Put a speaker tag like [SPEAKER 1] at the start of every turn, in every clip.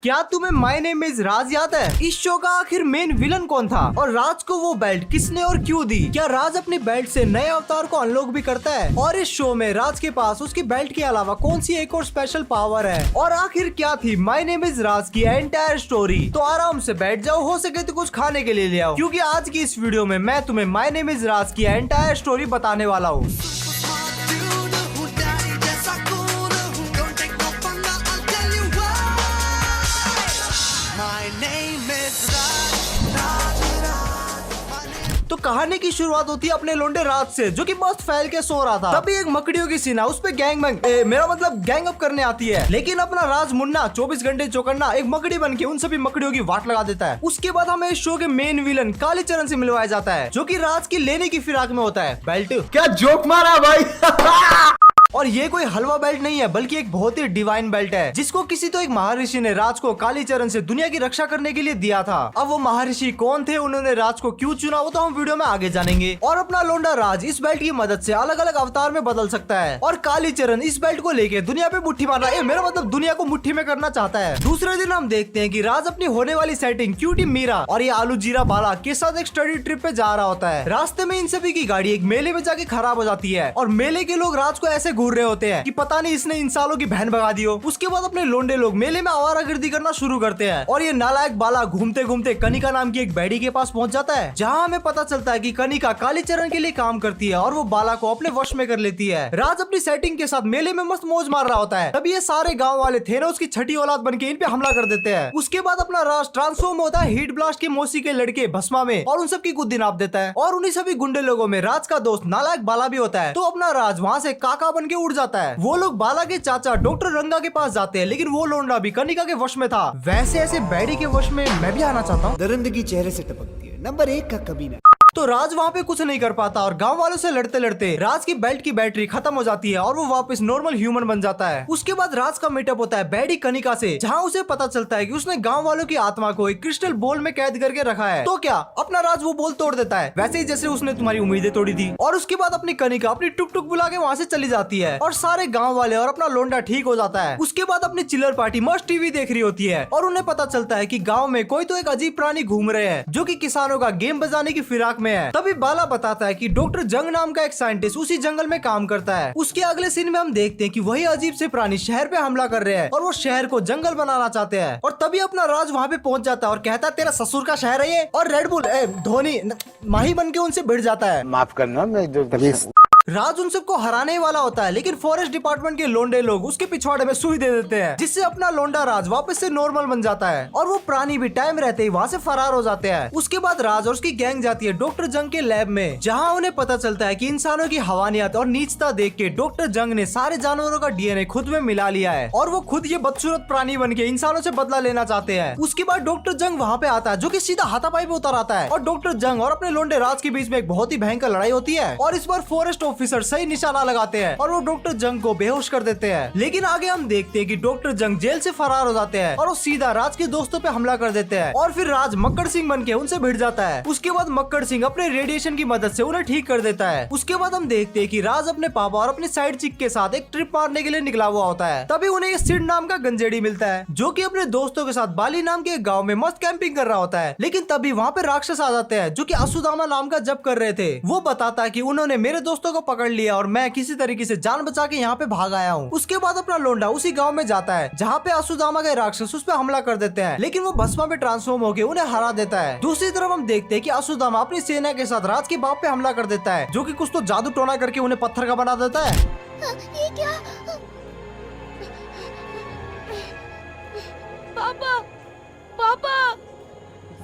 [SPEAKER 1] क्या तुम्हें my name is राज याद है? इस शो का आखिर मेन विलन कौन था और राज को वो बेल्ट किसने और क्यों दी? क्या राज अपनी बेल्ट से नए अवतार को अनलॉक भी करता है? और इस शो में राज के पास उसकी बेल्ट के अलावा कौन सी एक और स्पेशल पावर है? और आखिर क्या थी माय नेम इज राज की एंटायर स्टोरी? तो आराम से बैठ जाओ, हो सके तो कुछ खाने के लिए ले आओ, क्योंकि आज की इस वीडियो में मैं तुम्हें माय नेम इज राज की एंटायर स्टोरी बताने वाला हूँ। तो कहानी की शुरुआत होती है अपने लोंडे राज से, जो कि मस्त फैल के सो रहा था। तभी एक मकड़ियों की सीना उस पे मेरा मतलब गैंग अप करने आती है। लेकिन अपना राज मुन्ना 24 घंटे चौकन्ना एक मकड़ी बन के उन सभी मकड़ियों की वाट लगा देता है। उसके बाद हमें इस शो के मेन विलन कालीचरण से मिलवाया जाता है, जो कि राज की लेने की फिराक में होता है। बेल्ट
[SPEAKER 2] क्या जोक मारा भाई।
[SPEAKER 1] और ये कोई हलवा बेल्ट नहीं है, बल्कि एक बहुत ही डिवाइन बेल्ट है, जिसको किसी तो एक महर्षि ने राज को कालीचरण से दुनिया की रक्षा करने के लिए दिया था। अब वो महर्षि कौन थे, उन्होंने राज को क्यों चुना, वो तो हम वीडियो में आगे जानेंगे। और अपना लोंडा राज इस बेल्ट की मदद से अलग अलग अवतार में बदल सकता है। और कालीचरण इस बेल्ट को लेके दुनिया पे मुट्ठी मारना, मेरा मतलब दुनिया को मुट्ठी में करना चाहता है। दूसरे दिन हम देखते हैं कि राज अपनी होने वाली सेटिंग क्यूटी मीरा और ये आलू जीरा बाला के साथ एक स्टडी ट्रिप पे जा रहा होता है। रास्ते में इन सभी की गाड़ी एक मेले में जाके खराब हो जाती है और मेले के लोग राज को ऐसे घूर रहे होते हैं कि पता नहीं इसने इन सालों की बहन भगा दी हो। उसके बाद अपने लोंडे लोग मेले में आवारागर्दी करना शुरू करते हैं और ये नालायक बाला घूमते घूमते कनिका नाम की एक बैडी के पास पहुंच जाता है, जहां हमें पता चलता है कि कनिका कालीचरण के लिए काम करती है और वो बाला को अपने वश में कर लेती है। राज अपनी सेटिंग के साथ मेले में मस्त मौज मार रहा होता है। तभी ये सारे गाँव वाले थे ना उसकी छठी औलाद बन के इन पे हमला कर देते हैं। उसके बाद अपना राज ट्रांसफॉर्म होता है हीट ब्लास्ट के मौसी के लड़के भस्मा में और उन सबकी गुद्दी नाप देता है। और उन्हीं सभी गुंडे लोगों में राज का दोस्त नालायक बाला भी होता है। तो अपना राज वहाँ से काका बन के उड़ जाता है। वो लोग बाला के चाचा डॉक्टर रंगा के पास जाते हैं, लेकिन वो लोंडा भी कनिका के वश में था। वैसे ऐसे बैडी के वश में मैं भी आना चाहता हूँ।
[SPEAKER 2] दरिंदगी चेहरे से टपकती है, नंबर 1 का कभी ना।
[SPEAKER 1] तो राज वहाँ पे कुछ नहीं कर पाता और गांव वालों से लड़ते लड़ते राज की बेल्ट की बैटरी खत्म हो जाती है और वो वापस नॉर्मल ह्यूमन बन जाता है। उसके बाद राज का मीटअप होता है बैडी कनिका से, जहाँ उसे पता चलता है कि उसने गांव वालों की आत्मा को एक क्रिस्टल बोल में कैद करके रखा है। तो क्या अपना राज वो बोल तोड़ देता है, वैसे ही जैसे उसने तुम्हारी उम्मीदें तोड़ी थी। और उसके बाद अपनी कनिका अपनी टुक टुक बुला के वहाँ से चली जाती है और सारे गाँव वाले और अपना लोंडा ठीक हो जाता है। उसके बाद अपनी चिल्लर पार्टी मस्त टीवी देख रही होती है और उन्हें पता चलता है कि गाँव में कोई तो एक अजीब प्राणी घूम रहे हैं, जो की किसानों का गेम बजाने की फिराक में है। तभी बाला बताता है कि डॉक्टर जंग नाम का एक साइंटिस्ट उसी जंगल में काम करता है। उसके अगले सीन में हम देखते हैं कि वही अजीब से प्राणी शहर पे हमला कर रहे हैं और वो शहर को जंगल बनाना चाहते हैं। और तभी अपना राज वहाँ पे पहुंच जाता है और कहता है तेरा ससुर का शहर है ये। और रेडबुल धोनी माही बन के उनसे भिड़ जाता है।
[SPEAKER 2] माफ करना, मैं जो
[SPEAKER 1] राज उन सबको हराने वाला होता है, लेकिन फॉरेस्ट डिपार्टमेंट के लोंडे लोग उसके पिछवाड़े में सुई दे देते हैं, जिससे अपना लोंडा राज वापस से नॉर्मल बन जाता है और वो प्राणी भी टाइम रहते ही वहाँ से फरार हो जाते हैं। उसके बाद राज और उसकी गैंग जाती है डॉक्टर जंग के लैब में, जहाँ उन्हें पता चलता है कि इंसानों की हवानियत और नीचता देख के डॉक्टर जंग ने सारे जानवरों का डीएनए खुद में मिला लिया है और वो खुद ये बदसूरत प्राणी बन के इंसानों से बदला लेना चाहते हैं। उसके बाद डॉक्टर जंग वहाँ पे आता है, जो की सीधा हाथापाई पे उतर आता है और डॉक्टर जंग और अपने लोंडे राज के बीच में एक बहुत ही भयंकर लड़ाई होती है। और इस बार फॉरेस्ट ऑफिसर सही निशाना लगाते हैं और वो डॉक्टर जंग को बेहोश कर देते हैं। लेकिन आगे हम देखते हैं कि डॉक्टर जंग जेल से फरार हो जाते हैं और वो सीधा राज के दोस्तों पे हमला कर देते हैं और फिर राज मक्कड़ सिंह बन के उनसे भिड़ जाता है। उसके बाद मक्कड़ सिंह अपने रेडिएशन की मदद से उन्हें ठीक कर देता है। उसके बाद हम देखते हैं कि राज अपने पापा और अपनी साइड चिक के साथ एक ट्रिप मारने के लिए निकला हुआ होता है। तभी उन्हें सिड नाम का गंजेड़ी मिलता है, जो कि अपने दोस्तों के साथ बाली नाम के एक गाँव में मस्त कैंपिंग कर रहा होता है। लेकिन तभी वहाँ पे राक्षस आ जाते हैं, जो की असुदामा नाम का जप कर रहे थे। वो बताता है कि उन्होंने मेरे दोस्तों को पकड़ लिया और मैं किसी तरीके से जान बचा के यहाँ पे भाग आया हूँ। उसके बाद अपना लोंडा उसी गांव में जाता है, जहाँ पे असुदामा के राक्षस उस पे हमला कर देते हैं, लेकिन वो भस्मा में ट्रांसफॉर्म होकर उन्हें हरा देता है। दूसरी तरफ हम देखते हैं कि असुदामा अपनी सेना के साथ राज के बाप पे हमला कर देता है, जो कि कुछ तो जादू टोना करके उन्हें पत्थर का बना देता है।
[SPEAKER 3] ये क्या? पापा, पापा,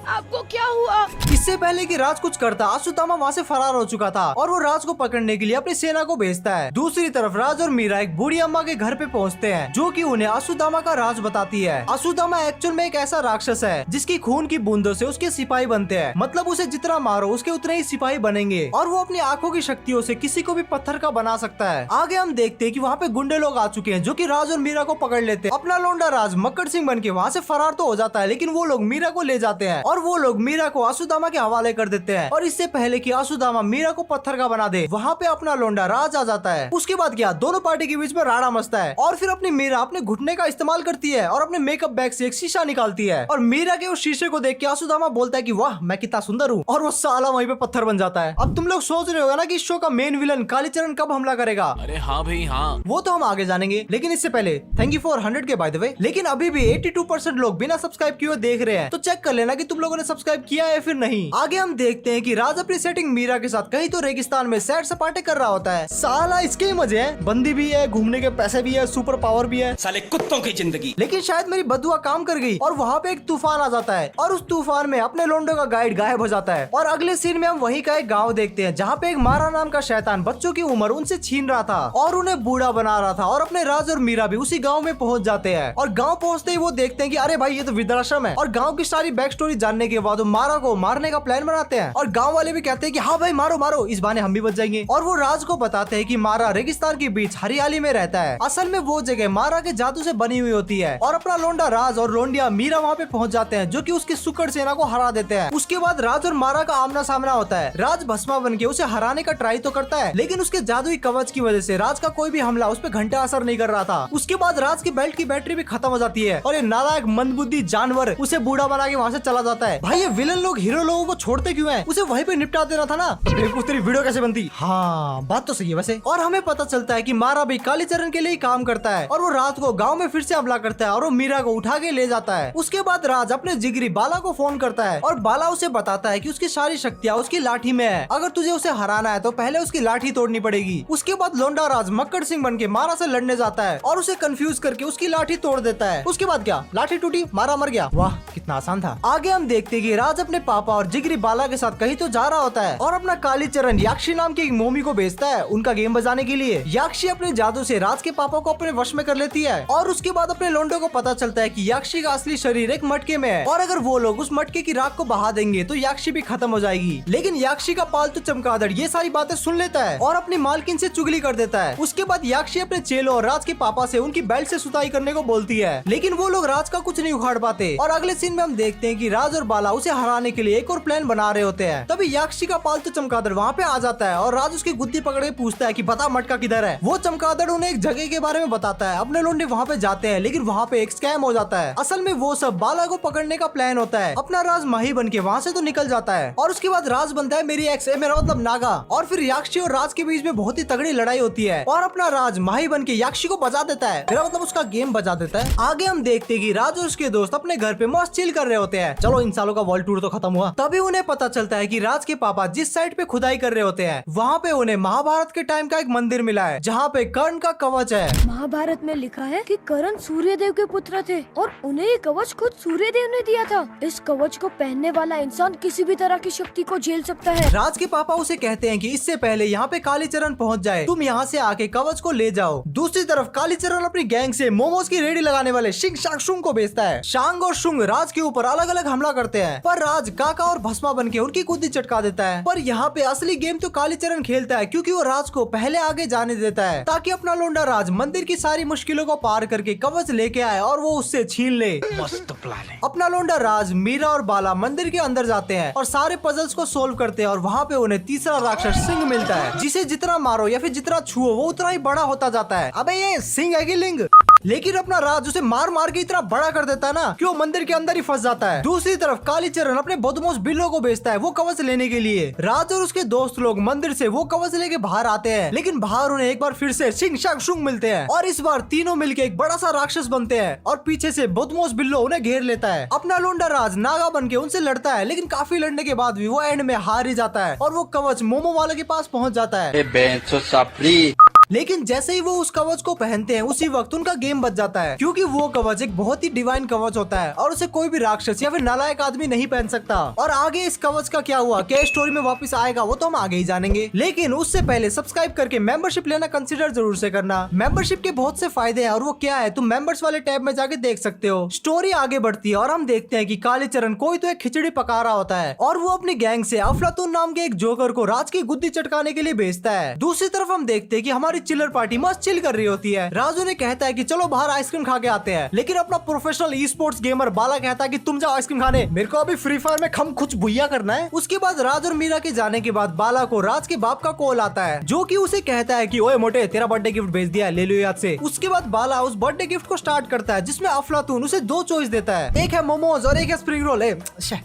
[SPEAKER 3] आपको क्या हुआ?
[SPEAKER 1] इससे पहले कि राज कुछ करता, असुदामा वहाँ से फरार हो चुका था और वो राज को पकड़ने के लिए अपनी सेना को भेजता है। दूसरी तरफ राज और मीरा एक बूढ़ी अम्मा के घर पे पहुँचते हैं, जो कि उन्हें असुदामा का राज बताती है। असुदामा एक्चुअल में एक ऐसा राक्षस है जिसकी खून की बूंदों से उसके सिपाही बनते हैं, मतलब उसे जितना मारो उसके उतने ही सिपाही बनेंगे और वो अपनी आंखों की शक्तियों से किसी को भी पत्थर का बना सकता है। आगे हम देखते हैं कि वहाँ पे गुंडे लोग आ चुके हैं, जो कि राज और मीरा को पकड़ लेते हैं। अपना लोंडा राज मक्कड़ सिंह बन के वहाँ से फरार तो हो जाता है, लेकिन वो लोग मीरा को ले जाते हैं और वो लोग मीरा को असुदामा के हवाले कर देते हैं। और इससे पहले कि आसुदामा मीरा को पत्थर का बना दे, वहाँ पे अपना लोंडा राज आ जाता है। उसके बाद क्या, दोनों पार्टी के बीच में राड़ा मचता है और फिर अपनी मीरा अपने घुटने का इस्तेमाल करती है और अपने मेकअप बैग से एक शीशा निकालती है और मीरा के उस शीशे को देख के आसुदामा बोलता है कि वाह मैं कितना सुंदर हूँ, और वो साला वहीं पे पत्थर बन जाता है। अब तुम लोग सोच रहे होगा ना कि इस शो का मेन विलन कालीचरण कब हमला करेगा।
[SPEAKER 4] अरे हाँ भाई हाँ,
[SPEAKER 1] वो तो हम आगे जानेंगे, लेकिन इससे पहले थैंक यू फॉर 100 के बाय द वे। लेकिन अभी भी 82% लोग बिना सब्सक्राइब किए देख रहे हैं, तो चेक कर लेना कि तुम लोगों ने सब्सक्राइब किया है फिर नहीं। आगे हम देखते हैं कि राज अपनी सेटिंग मीरा के साथ कहीं तो रेगिस्तान में सैर सपाटे कर रहा होता है। साला इसके ही मजे हैं, बंदी भी है, घूमने के पैसे भी है, सुपर पावर भी है,
[SPEAKER 4] साले कुत्तों की जिंदगी।
[SPEAKER 1] लेकिन शायद मेरी बदुआ काम कर गई और वहाँ पे एक तूफान आ जाता है और उस तूफान में अपने लोंडो का गाइड गायब हो जाता है। और अगले सीन में हम वहीं का एक गाँव देखते हैं जहाँ पे एक मारा नाम का शैतान बच्चों की उम्र उनसे छीन रहा था और उन्हें बूढ़ा बना रहा था। और अपने राज और मीरा भी उसी गाँव में पहुँच जाते हैं और गाँव पहुँचते ही वो देखते हैं कि अरे भाई ये तो वृद्धाश्रम है। और गाँव की सारी बैक स्टोरी जानने के बाद वो मारा को मारने का प्लान बनाते हैं और गाँव वाले भी कहते हैं कि हाँ भाई मारो मारो, इस बहाने हम भी बच जाएंगे। और वो राज को बताते हैं कि मारा रेगिस्तान के बीच हरियाली में रहता है। असल में वो जगह मारा के जादू से बनी हुई होती है। और अपना लोंडा राज और लोंडिया मीरा वहाँ पे पहुँच जाते हैं जो कि उसकी सुकड़ सेना को हरा देते हैं। उसके बाद राज और मारा का आमना सामना होता है। राज भस्मा बन के उसे हराने का ट्राई तो करता है, लेकिन उसके जादुई कवच की वजह से राज का कोई भी हमला उस पर घंटा असर नहीं कर रहा था। उसके बाद राज की बेल्ट की बैटरी भी खत्म हो जाती है और ये नालायक मंदबुद्धि जानवर उसे बूढ़ा बना के वहाँ से चला जाता है। भाई ये विलन लोग हीरो लोगों को छोड़ते क्यों हैं? उसे वहीं पे निपटा देना था ना, तो तेरी वीडियो कैसे बनती। हाँ बात तो सही है वैसे। और हमें पता चलता है कि मारा भी कालीचरण के लिए ही काम करता है और वो रात को गाँव में फिर से हमला करता है और वो मीरा को उठा के ले जाता है। उसके बाद राज अपने जिगरी बाला को फोन करता है और बाला उसे बताता है कि उसकी सारी शक्तियाँ उसकी लाठी में है, अगर तुझे उसे हराना है तो पहले उसकी लाठी तोड़नी पड़ेगी। उसके बाद लोंडा राज मक्कड़ सिंह बन के मारा से लड़ने जाता है और उसे कंफ्यूज करके उसकी लाठी तोड़ देता है। उसके बाद क्या, लाठी टूटी, मारा मर गया। वाह कितना आसान था। आगे हम देखते हैं कि राज अपने पापा और जिगरी बाला के साथ कहीं तो जा रहा होता है और अपना कालीचरण याक्षी नाम की एक मोमी को भेजता है उनका गेम बजाने के लिए। याक्षी अपने जादू से राज के पापा को अपने वश में कर लेती है और उसके बाद अपने लोंडो को पता चलता है कि याक्षी का असली शरीर एक मटके में है और अगर वो लोग उस मटके की राख को बहा देंगे तो याक्षी भी खत्म हो जाएगी। लेकिन याक्षी का पालतू चमगादड़ ये सारी बातें सुन लेता है और अपनी मालकिन से चुगली कर देता है। उसके बाद याक्षी अपने चेलों और राज के पापा से उनकी बेल्ट से सुताई करने को बोलती है, लेकिन वो लोग राज का कुछ नहीं उखाड़ पाते। और अगले सीन में हम देखते हैं कि राज और बाला उसे हराने के लिए एक और प्लान बना रहे होते हैं। तभी याक्षी का पालतू चमगादड़ वहाँ पे आ जाता है और राज उसकी गुद्दी पकड़ के पूछता है कि बता मटका किधर है। वो चमगादड़ उन्हें एक जगह के बारे में बताता है। अपने लोंडे वहाँ पे जाते हैं लेकिन वहाँ पे एक स्कैम हो जाता है। असल में वो सब बाला को पकड़ने का प्लान होता है। अपना राज माही बन के वहाँ से तो निकल जाता है और उसके बाद राज बनता है मेरी एक्स, मेरा मतलब नागा। और फिर याक्षी और राज के बीच में बहुत ही तगड़ी लड़ाई होती है और अपना राज माही बन के याक्षी को बचा देता है, मेरा मतलब उसका गेम बचा देता है। आगे हम देखते हैं कि राज और उसके दोस्त अपने घर पे मस्त चिल कर रहे होते हैं। चलो इन सालों का वर्ल्ड टूर तो खत्म हुआ। तभी उन्हें पता चलता है कि राज के पापा जिस साइड पे खुदाई कर रहे होते हैं वहाँ पे उन्हें महाभारत के टाइम का एक मंदिर मिला है जहाँ पे कर्ण का कवच है।
[SPEAKER 3] महाभारत में लिखा है कि कर्ण सूर्यदेव के पुत्र थे और उन्हें ये कवच खुद सूर्यदेव ने दिया था। इस कवच को पहनने वाला इंसान किसी भी तरह की शक्ति को झेल सकता है।
[SPEAKER 1] राज के पापा उसे कहते हैं कि इससे पहले यहाँ पे कालीचरण पहुँच जाए, तुम यहाँ से आके कवच को ले जाओ। दूसरी तरफ कालीचरण अपनी गैंग से मोमोज की रेडी लगाने वाले शिंग शांग शुंग को भेजता है। शांग और शुंग राज के ऊपर अलग अलग हमला करते हैं पर राज काका और भस्मा बन के उनकी गुद्दी चटका देता है। पर यहाँ पे असली गेम तो कालीचरण खेलता है क्योंकि वो राज को पहले आगे जाने देता है ताकि अपना लोंडा राज मंदिर की सारी मुश्किलों को पार करके कवच लेके आए और वो उससे छीन ले।
[SPEAKER 4] मस्त प्लान है।
[SPEAKER 1] अपना लोंडा राज, मीरा और बाला मंदिर के अंदर जाते हैं और सारे पजल्स को सोल्व करते हैं और वहाँ पे उन्हें तीसरा राक्षस सिंह मिलता है जिसे जितना मारो या फिर जितना छुओ वो उतना ही बड़ा होता जाता है। अबे ये सिंह है कि लिंग? लेकिन अपना राज उसे मार मार के इतना बड़ा कर देता है ना कि वो मंदिर के अंदर ही फंस जाता है। दूसरी तरफ कालीचरण अपने बदमाश बिल्लो को भेजता है वो कवच लेने के लिए। राज और उसके दोस्त लोग मंदिर से वो कवच लेके बाहर आते हैं लेकिन बाहर उन्हें एक बार फिर से शिंग शांग शुंग मिलते हैं और इस बार तीनों मिलके एक बड़ा सा राक्षस बनते हैं और पीछे से बदमाश बिल्लो उन्हें घेर लेता है। अपना लोंडा राज नागा बन के उनसे लड़ता है लेकिन काफी लड़ने के बाद भी वो एंड में हार ही जाता है और वो कवच मोमो वाले के पास पहुंच जाता है। लेकिन जैसे ही वो उस कवच को पहनते हैं उसी वक्त उनका गेम बच जाता है क्योंकि वो कवच एक बहुत ही डिवाइन कवच होता है और उसे कोई भी राक्षस या फिर नालायक आदमी नहीं पहन सकता। और आगे इस कवच का क्या हुआ, क्या स्टोरी में वापस आएगा, वो तो हम आगे ही जानेंगे। लेकिन उससे पहले सब्सक्राइब करके मेंबरशिप लेना कंसिडर जरूर से करना। मेंबरशिप के बहुत से फायदे हैं और वो क्या है तुम मेंबर्स वाले टैब में जाके देख सकते हो। स्टोरी आगे बढ़ती है और हम देखते हैं कि कालीचरण कोई तो एक खिचड़ी पका रहा होता है और वो अपनी गैंग से अफलातून नाम के एक जोकर को राज की गुद्दी चटकाने के लिए भेजता है। दूसरी तरफ हम देखते हैं कि हमारी सारी चिल्लर पार्टी मस्त चिल कर रही होती है। राज उन्हें कहता है कि चलो बाहर आइसक्रीम खा के आते हैं, लेकिन अपना प्रोफेशनल ई स्पोर्ट्स गेमर बाला कहता है कि तुम जाओ आइसक्रीम खाने, मेरे को अभी फ्री फायर में खम कुछ भुइया करना है। उसके बाद राज और मीरा के जाने के बाद बाला को राज के बाप का कॉल आता है, जो कि उसे कहता है कि ओए मोटे, तेरा बर्थडे गिफ्ट भेज दिया, ले लो याद से। उसके बाद बाला उस बर्थडे गिफ्ट को स्टार्ट करता है, जिसमें अफलातून उसे 2 चॉइस देता है, एक है मोमोज और एक है स्प्रिंग रोल।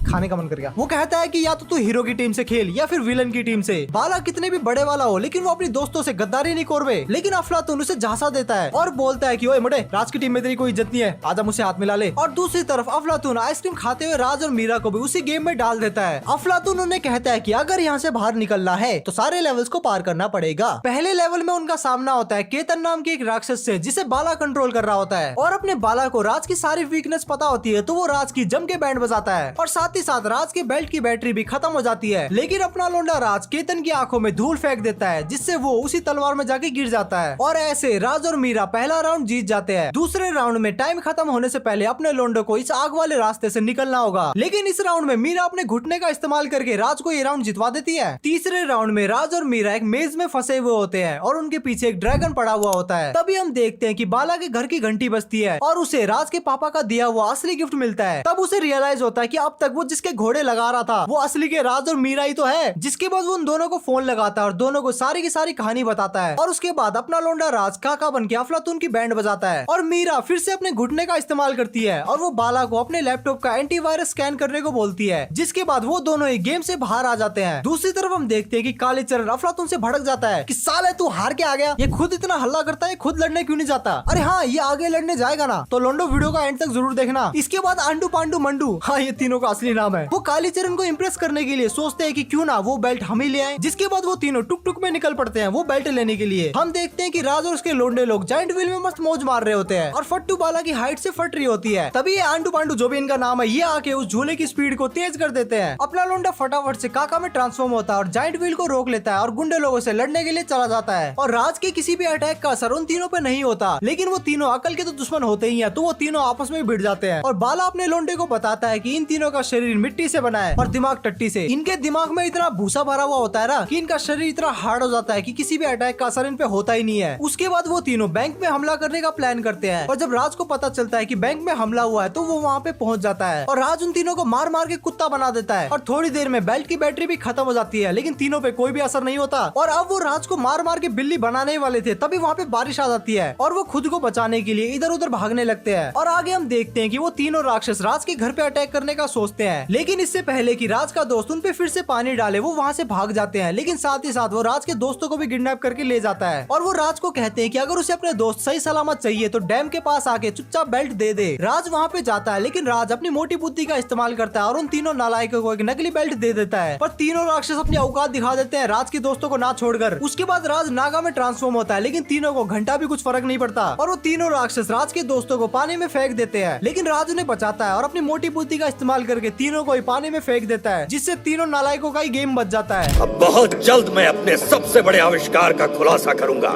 [SPEAKER 1] खाने का मन कर गया। वो कहता है कि या तो तू हीरो की टीम से खेल या फिर विलन की टीम से। बाला कितने भी बड़े वाला हो, लेकिन वो अपनी दोस्तों से गद्दारी नहीं कोरबे। लेकिन अफलातून उसे झांसा देता है और बोलता है कि ओए मोटे, राज की टीम में तेरी कोई इज्जत नहीं है, आजा मुझसे हाथ मिला ले। और दूसरी तरफ अफलातून आइसक्रीम खाते हुए राज और मीरा को भी उसी गेम में डाल देता है। अफलातून उन्हें कहता है कि अगर यहाँ से बाहर निकलना है तो सारे लेवल्स को पार करना पड़ेगा। पहले लेवल में उनका सामना होता है केतन नाम के एक राक्षस से, जिसे बाला कंट्रोल कर रहा होता है, और अपने बाला को राज की सारी वीकनेस पता होती है, तो वो राज की जम के बैंड बजाता है। और साथ ही साथ राज के बेल्ट की बैटरी भी खत्म हो जाती है, लेकिन अपना लोंडा राज केतन की आंखों में धूल फेंक देता है, जिससे वो उसी तलवार में जाके गिर जाता है। और ऐसे राज और मीरा पहला राउंड जीत जाते हैं। दूसरे राउंड में टाइम खत्म होने से पहले अपने लोंडो को इस आग वाले रास्ते से निकलना होगा, लेकिन इस राउंड में मीरा अपने घुटने का इस्तेमाल करके राज को ये राउंड जितवा देती है। तीसरे राउंड में राज और मीरा एक मेज में फंसे हुए होते हैं और उनके पीछे एक ड्रैगन पड़ा हुआ होता है। तभी हम देखते हैं कि बाला के घर की घंटी बजती है और उसे राज के पापा का दिया हुआ असली गिफ्ट मिलता है। तब उसे रियलाइज होता है कि अब तक वो जिसके घोड़े लगा रहा था वो असली के राज और मीरा ही तो है। जिसके बाद वो उन दोनों को फोन लगाता है और दोनों को सारी की सारी कहानी बताता है। और उसके बाद अपना लोंडा राज काका बन के अफलातून की बैंड बजाता है और मीरा फिर से अपने घुटने का इस्तेमाल करती है और वो बाला को अपने लैपटॉप का एंटीवायरस स्कैन करने को बोलती है। जिसके बाद वो दोनों ही गेम से बाहर आ जाते हैं। दूसरी तरफ हम देखते हैं कि कालीचरण अफलातून से भड़क जाता है कि साले तू हार के आ गया, ये खुद इतना हल्ला करता है, खुद लड़ने क्यों नहीं जाता? अरे हाँ, ये आगे लड़ने जाएगा ना, तो लोंडो वीडियो का एंड तक जरूर देखना। इसके बाद आंडू पांडू मंडू, हाँ ये तीनों का असली नाम है, वो कालीचरण को इम्प्रेस करने के लिए सोचते हैं कि क्यों ना वो बेल्ट हम ही ले आए। जिसके बाद वो तीनों टुक टुक में निकल पड़ते हैं वो बेल्ट लेने के लिए। हम देखते हैं कि राज और उसके लोंडे लोग जाइंट व्हील में मस्त मौज मार रहे होते हैं और फट्टू बाला की हाइट से फट रही होती है। तभी ये आंडू पांडू, जो भी इनका नाम है, ये आके उस झूले की स्पीड को तेज कर देते हैं। अपना लोंडा फटाफट से काका में ट्रांसफॉर्म होता है और जाइंट व्हील को रोक लेता है और गुंडे लोगों से लड़ने के लिए चला जाता है। और राज के किसी भी अटैक का असर उन तीनों पे नहीं होता, लेकिन वो तीनों अकल के तो दुश्मन होते ही हैं, तो वो तीनों आपस में भिड़ जाते हैं। और बाला अपने लोंडे को बताता है कि इन तीनों का शरीर मिट्टी से बना है और दिमाग टट्टी से। इनके दिमाग में इतना भूसा भरा हुआ होता है ना कि इनका शरीर इतना हार्ड हो जाता है कि किसी भी अटैक का असर इन पे होता ही नहीं है। उसके बाद वो तीनों बैंक में हमला करने का प्लान करते हैं और जब राज को पता चलता है कि बैंक में हमला हुआ है तो वो वहाँ पे पहुँच जाता है और राज उन तीनों को मार मार के कुत्ता बना देता है। और थोड़ी देर में बेल्ट की बैटरी भी खत्म हो जाती है, लेकिन तीनों पे कोई भी असर नहीं होता। और अब वो राज को मार मार के बिल्ली बनाने वाले थे, तभी वहाँ पे बारिश आ जाती है और वो खुद को बचाने के लिए इधर उधर भागने लगते हैं। और आगे हम देखते हैं कि वो तीनों राक्षस राज के घर पे अटैक करने का सोचते हैं, लेकिन इससे पहले कि राज का दोस्त उन पे फिर से पानी डाले वो वहाँ से भाग जाते हैं। लेकिन साथ ही साथ वो राज के दोस्तों को भी किडनैप करके ले जाता है और वो राज को कहते हैं कि अगर उसे अपने दोस्त सही सलामत चाहिए तो डैम के पास आके चुपचाप बेल्ट दे दे। राज वहाँ पे जाता है, लेकिन राज अपनी मोटी बुद्धि का इस्तेमाल करता है और उन तीनों नालायकों को एक नकली बेल्ट दे देता है। पर तीनों राक्षस अपनी औकात दिखा देते हैं राज के दोस्तों को ना छोड़कर। उसके बाद राज नागा में ट्रांसफॉर्म होता है, लेकिन तीनों को घंटा भी कुछ फर्क नहीं पड़ता और वो तीनों राक्षस राज के दोस्तों को पानी में फेंक देते हैं। लेकिन राज उन्हें बचाता है और अपनी मोटी बुद्धि का इस्तेमाल करके तीनों को ही पानी में फेंक देता है, जिससे तीनों नालायकों का ही गेम बच जाता है।
[SPEAKER 5] अब बहुत जल्द मैं अपने सबसे बड़े आविष्कार का खुलासा करूंगा।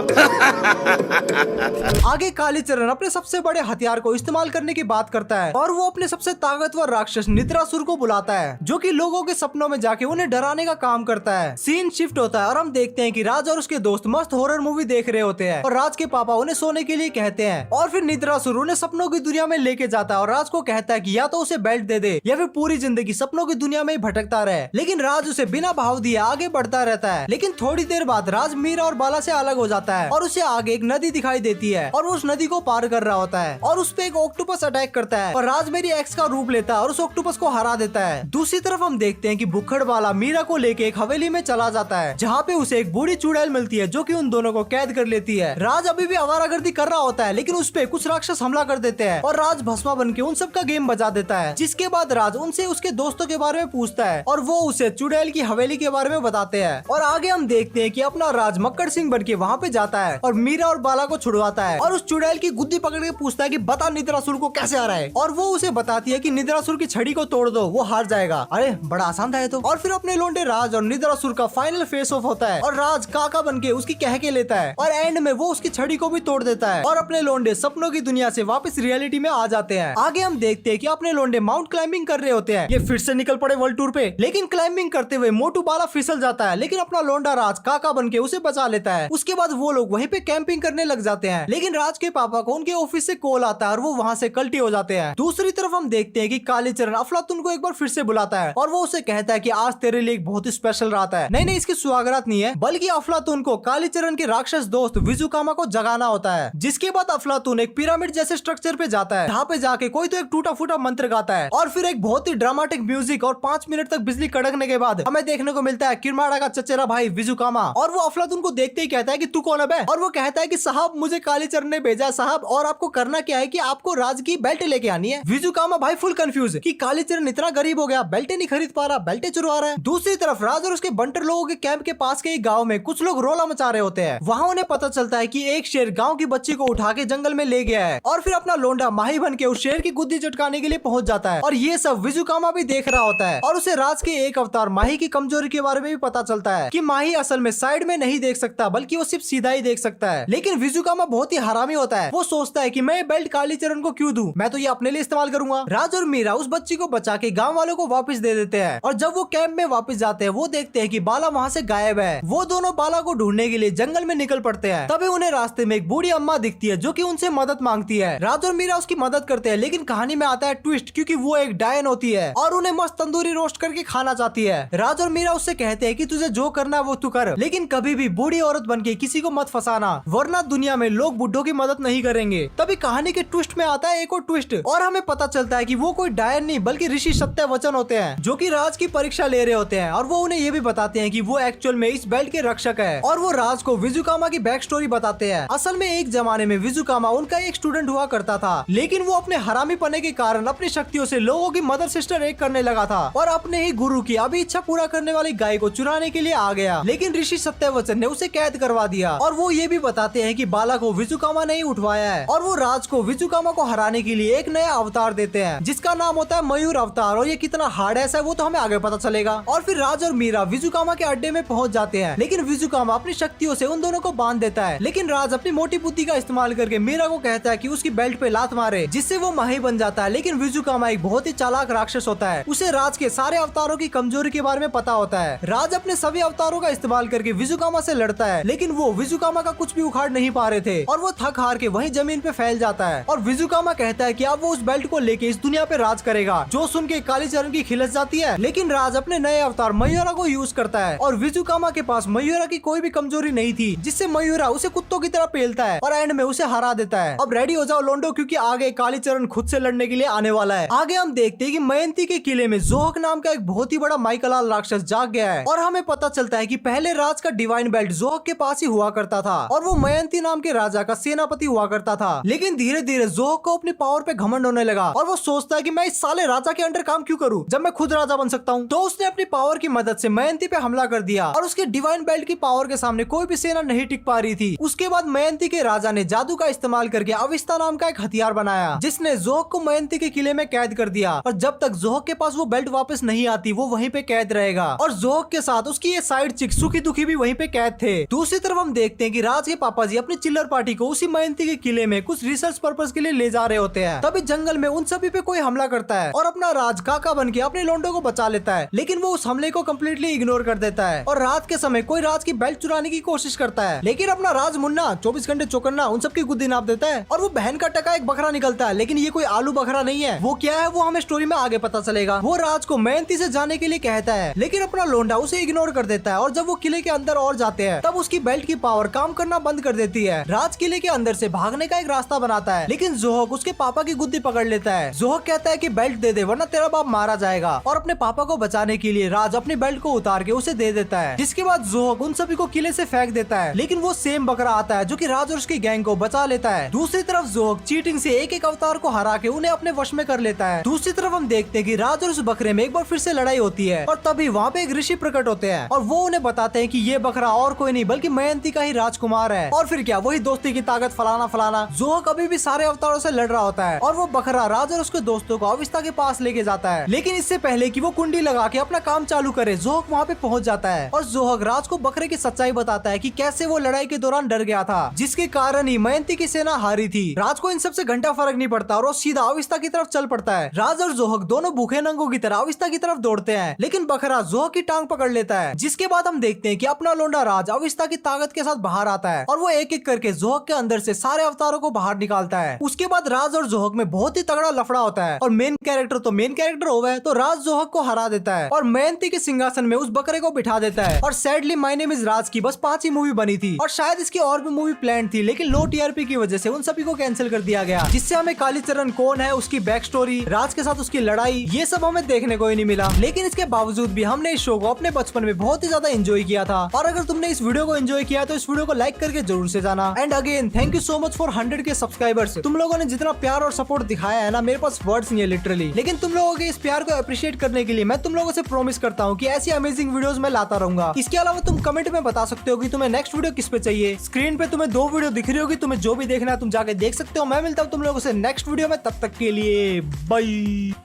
[SPEAKER 1] आगे कालीचरण अपने सबसे बड़े हथियार को इस्तेमाल करने की बात करता है और वो अपने सबसे ताकतवर राक्षस निद्रासुर को बुलाता है, जो कि लोगों के सपनों में जाके उन्हें डराने का काम करता है। सीन शिफ्ट होता है और हम देखते हैं कि राज और उसके दोस्त मस्त हॉरर मूवी देख रहे होते हैं और राज के पापा उन्हें सोने के लिए कहते हैं और फिर निद्रासुर उन्हें सपनों की दुनिया में लेके जाता है और राज को कहता है कि या तो उसे बेल्ट दे दे या फिर पूरी जिंदगी सपनों की दुनिया में ही भटकता रहे। लेकिन राज उसे बिना भाव दिए आगे बढ़ता रहता है। लेकिन थोड़ी देर बाद राज मीरा और बाला से अलग हो जाता है और उसे आगे एक नदी दिखाई देती है और वो उस नदी को पार कर रहा होता है और उस पे एक ऑक्टोपस अटैक करता है और राज मेरी एक्स का रूप लेता है और उस ऑक्टोपस को हरा देता है। दूसरी तरफ हम देखते हैं कि भुक्खड़ वाला मीरा को लेके एक हवेली में चला जाता है, जहाँ पे उसे एक बूढ़ी चुड़ैल मिलती है जो कि उन दोनों को कैद कर लेती है। राज अभी भी आवारागर्दी कर रहा होता है, लेकिन उस पे कुछ राक्षस हमला कर देते हैं और राज भस्मा बन के उन सब का गेम बजा देता है। जिसके बाद राज उनसे उसके दोस्तों के बारे में पूछता है और वो उसे चुड़ैल की हवेली के बारे में बताते हैं। और आगे हम देखते हैं कि अपना राज मक्कड़ सिंह बन के वहाँ पे जाता है और मीरा और बाला को छुड़वाता है और उस चुड़ैल की गुद्दी पकड़ के पूछता है कि बता निद्रासुर को कैसे हराए है और वो उसे बताती है कि निद्रासुर की छड़ी को तोड़ दो, वो हार जाएगा। अरे बड़ा आसान था ये तो। और फिर अपने लोंडे राज और निद्रासुर का फाइनल फेस ऑफ होता है और राज काका बन के उसकी कह के लेता है और एंड में वो उसकी छड़ी को भी तोड़ देता है और अपने लोंडे सपनों की दुनिया से वापस रियलिटी में आ जाते हैं। आगे हम देखते हैं कि अपने लोंडे माउंट क्लाइंबिंग कर रहे होते हैं। ये फिर से निकल पड़े वर्ल्ड टूर पे, लेकिन क्लाइंबिंग करते हुए मोटू बाला फिसल जाता है, लेकिन अपना लोंडा राज काका बन के उसे बचा लेता है। उसके बाद वो लोग वहीं पे कैंपिंग करने लग जाते हैं, लेकिन राज के पापा को उनके ऑफिस से कॉल आता है और वो वहाँ से कल्टी हो जाते हैं। दूसरी तरफ हम देखते हैं कि कालीचरण अफलातून को एक बार फिर से बुलाता है और वो उसे कहता है कि आज तेरे लिए एक बहुत ही स्पेशल रात है। नहीं, इसकी सुहागरात नहीं है, बल्कि अफलातून को कालीचरण के राक्षस दोस्त विजुकामा को जगाना होता है। जिसके बाद अफलातून एक पिरामिड जैसे स्ट्रक्चर पे जाता है, जहाँ पे जाके कोई तो एक टूटा फूटा मंत्र गाता है और फिर एक बहुत ही ड्रामेटिक म्यूजिक और 5 मिनट तक बिजली कड़कने के बाद हमें देखने को मिलता है किरमाड़ा का चचेरा भाई विजुकामा, और वो अफलातून को देखते ही कहता है कि तू कौन है बे? और वो कहता है कि साहब मुझे कालीचरण ने भेजा साहब, और आपको करना क्या है कि आपको राज की बेल्ट लेके आनी है। विजुकामा भाई फुल कंफ्यूज कि कालीचरण इतना गरीब हो गया, बेल्टे नहीं खरीद पा रहा, बेल्टे चुरवा रहा है। दूसरी तरफ राज और उसके बंटर लोगों के कैंप के पास के एक गाँव में कुछ लोग रोला मचा रहे होते हैं। वहाँ उन्हें पता चलता है कि एक शेर गाँव की बच्ची को उठा के जंगल में ले गया है और फिर अपना लोंडा माही बन के उस शेर की गुद्दी चटकाने के लिए पहुंच जाता है। और ये सब विजुकामा भी देख रहा होता है और उसे राज के एक अवतार माही की कमजोरी के बारे में भी पता चलता है कि माही असल में साइड में नहीं देख सकता, बल्कि वो सिर्फ सीधा ही देख सकता है। लेकिन विजुकामा बहुत ही हरामी होता है, वो सोचता है कि मैं बेल्ट कालीचरण को क्यों दूं, मैं तो ये अपने लिए इस्तेमाल करूंगा। राज और मीरा उस बच्ची को बचा के गाँव वालों को वापस दे देते हैं और जब वो कैंप में वापस जाते हैं वो देखते हैं कि बाला वहाँ से गायब है। वो दोनों बाला को ढूंढने के लिए जंगल में निकल पड़ते हैं। तभी उन्हें रास्ते में एक बूढ़ी अम्मा दिखती है जो कि उनसे मदद मांगती है। राज और मीरा उसकी मदद करते हैं, लेकिन कहानी में आता है ट्विस्ट, क्योंकि वो एक डायन होती है और उन्हें मस्त तंदूरी रोस्ट करके खाना चाहती है। राज और मीरा उससे कहते हैं कि तुझे जो करना है वो तू कर, लेकिन कभी भी बूढ़ी औरत बनके किसी को मत फंसाना, वरना दुनिया में लोग बुढ़ों की मदद नहीं करेंगे। तभी कहानी के ट्विस्ट में आता है एक और ट्विस्ट और हमें पता चलता है कि वो कोई डायन नहीं बल्कि ऋषि सत्यवचन होते हैं जो कि राज की परीक्षा ले रहे होते हैं और वो उन्हें ये भी बताते हैं कि वो एक्चुअल में इस बेल्ट के रक्षक है और वो राज को विजुकामा की बैक स्टोरी बताते हैं। असल में एक जमाने में विजुकामा उनका एक स्टूडेंट हुआ करता था, लेकिन वो अपने हरामी पने के कारण अपनी शक्तियों से लोगों की मदर सिस्टर एक करने लगा था और अपने ही गुरु की अभी इच्छा पूरा करने वाली गाय को चुराने के लिए आ गया। लेकिन ऋषि सत्यवचन ने उसे कैद करवा दिया और वो ये भी बताते हैं कि बाला को विजुकामा ने ही उठवाया है और वो राज को विजुकामा को हराने के लिए एक नया अवतार देते हैं जिसका नाम होता है मयूर अवतार, और ये कितना हार्ड है वो तो हमें आगे पता चलेगा। और फिर राज और मीरा विजुकामा के अड्डे में पहुंच जाते हैं, लेकिन विजुकामा अपनी शक्तियों से उन दोनों को बांध देता है। लेकिन राज अपनी मोटी बुद्धि का इस्तेमाल करके मीरा को कहता है कि उसकी बेल्ट पे लात मारे, जिससे वो माही बन जाता है। लेकिन विजुकामा एक बहुत ही चालाक राक्षस होता है, उसे राज के सारे अवतारों की कमजोरी के बारे में पता होता है। राज अपने सभी अवतारों का इस्तेमाल करके विजुकामा से लड़ता है, लेकिन वो विजुकामा का कुछ भी उखाड़ नहीं पा रहे थे और वो थक हार के वहीं जमीन पे फैल जाता है। और विजुकामा कहता है कि अब वो उस बेल्ट को लेके इस दुनिया पे राज करेगा, जो सुन के कालीचरण की खिलस जाती है। लेकिन राज अपने नए अवतार मयूरा को यूज करता है और विजुकामा के पास मयूरा की कोई भी कमजोरी नहीं थी, जिससे मयूरा उसे कुत्तों की तरह पेलता है और एंड में उसे हरा देता है। अब रेडी हो जाओ लोंडो, क्योंकि आगे कालीचरण खुद से लड़ने के लिए आने वाला है। आगे हम देखते हैं कि मयंती के किले में जोहक नाम का एक बहुत ही बड़ा माइकलाल राक्षस जाग गया है और हमें पता चलता है कि पहले राज का डिवाइन बेल्ट जोहक के पास ही हुआ करता था और वो मयंती नाम के राजा का सेनापति हुआ करता था। लेकिन धीरे धीरे जोहक को अपनी पावर पे घमंड होने लगा और वो सोचता है कि मैं इस साले राजा के अंडर काम क्यों करूं जब मैं खुद राजा बन सकता हूं। तो उसने अपनी पावर की मदद से मयंती पे हमला कर दिया और उसके डिवाइन बेल्ट की पावर के सामने कोई भी सेना नहीं टिक पा रही थी। उसके बाद मयंती के राजा ने जादू का इस्तेमाल करके अविस्ता नाम का एक हथियार बनाया, जिसने जोहक को मयंती के किले में कैद कर दिया और जब तक जोहक के पास वो बेल्ट वापस नहीं आती वो वहीं पे कैद रहेगा। और जोहक के साथ उसकी ये साइड चिक सुखी दुखी भी वहीं पे कैद थे। दूसरी तरफ हम देखते हैं कि राज के पापा जी अपनी चिल्लर पार्टी को उसी मयंती के किले में कुछ रिसर्च पर्पस के लिए ले जा रहे होते हैं। तभी जंगल में उन सभी पे कोई हमला करता है और अपना राज काका बन के अपने लोंडो को बचा लेता है, लेकिन वो उस हमले को कम्प्लीटली इग्नोर कर देता है। और रात के समय कोई राज की बेल्ट चुराने की कोशिश करता है, लेकिन अपना राज मुन्ना 24 घंटे चौकन्ना उन सबकी गुद्दी नाप देता है और वो बहन का टका एक बकरा निकलता है। लेकिन ये कोई आलू बकरा नहीं है, वो क्या है वो हमें स्टोरी में आगे पता चलेगा। वो राज को मयंती से जाने के लिए कहता है, लेकिन अपना लोंडा उसे इग्नोर कर देता है और जब वो किले के अंदर और जाते हैं तब उसकी बेल्ट की पावर काम करना बंद कर देती है। राज किले के अंदर से भागने का एक रास्ता बनाता है, लेकिन जोहक उसके पापा की गुद्दी पकड़ लेता है। जोहक कहता है कि बेल्ट दे दे वरना तेरा बाप मारा जाएगा, और अपने पापा को बचाने के लिए राज अपनी बेल्ट को उतार के उसे दे देता है। जिसके बाद जोहक उन सभी को किले से फेंक देता है, लेकिन वो सेम बकरा आता है जो कि राज और उसकी गैंग को बचा लेता है। दूसरी तरफ जोहक चीटिंग से एक एक अवतार को हरा के उन्हें अपने वश में कर लेता है। दूसरी तरफ हम देखते हैं कि राज और उस बकरे में एक बार फिर से लड़ाई होती है और तभी वहाँ पे एक ऋषि प्रकट होते हैं और वो उन्हें बताते हैं कि ये बकरा और कोई नहीं बल्कि मयंती का ही राजकुमार है। और फिर क्या, वही दोस्ती की ताकत फलाना फलाना। जोहक अभी भी सारे अवतारों से लड़ रहा होता है और वो बकरा राज और उसके दोस्तों को अविस्ता के पास लेके जाता है, लेकिन इससे पहले कि वो कुंडी लगा के अपना काम चालू करे जोहक वहाँ पे पहुँच जाता है और जोहक राज को बकरे की सच्चाई बताता है कि कैसे वो लड़ाई के दौरान डर गया था, जिसके कारण ही मयंती की सेना हारी थी। राज को इन सबसे घंटा फर्क नहीं पड़ता और वो सीधा अविस्ता की तरफ चल पड़ता है। राज और जोहक दोनों भूखे नंगों की तरह अविस्ता की तरफ दौड़ते हैं, लेकिन बकरा जोहक की टांग पकड़ लेता है। जिसके बाद हम देखते हैं कि अपना लोंडा राज अविस्ता की ताकत के साथ बाहर आता है और वो एक एक करके जोहक के अंदर से सारे अवतारों को बाहर निकालता है। उसके बाद राज और जोहक में बहुत ही तगड़ा लफड़ा होता है और मेन कैरेक्टर हो गए तो राज जोहक को हरा देता है और मेहनती के सिंहासन में उस बकरे को बिठा देता है। और सैडली माय नेम इज राज की बस 5 ही मूवी बनी थी और शायद इसकी और भी मूवी प्लान थी, लेकिन लो टीआरपी की वजह से उन सभी को कैंसिल कर दिया गया, जिससे हमें कालीचरण कौन है, उसकी बैक स्टोरी, राज के साथ उसकी लड़ाई, ये सब हमें देखने को ही नहीं मिला। लेकिन इसके बावजूद भी हमने इस शो को अपने बचपन में बहुत ही ज्यादा एंजॉय किया था। और अगर तुमने इस वीडियो को एंजॉय किया तो इस वीडियो को लाइक करके जरूर से जाना। And again thank you so much for 100 के सब्सक्राइबर्स। तुम लोगों ने जितना प्यार और सपोर्ट दिखाया है ना, मेरे पास वर्ड्स नहीं है लिटरली। लेकिन तुम लोगों के इस प्यार को अप्रिशिएट करने के लिए मैं तुम लोगों से प्रॉमिस करता हूँ कि ऐसी अमेजिंग वीडियोस मैं लाता रहूंगा। इसके अलावा तुम कमेंट में बता सकते हो कि तुम्हें नेक्स्ट वीडियो किस पे चाहिए। स्क्रीन पे तुम्हें 2 वीडियो दिख रही होगी, तुम्हें जो भी देखना है तुम जाके देख सकते हो। मैं मिलता हूँ तुम लोगों से नेक्स्ट वीडियो में, तब तक के लिए बाय।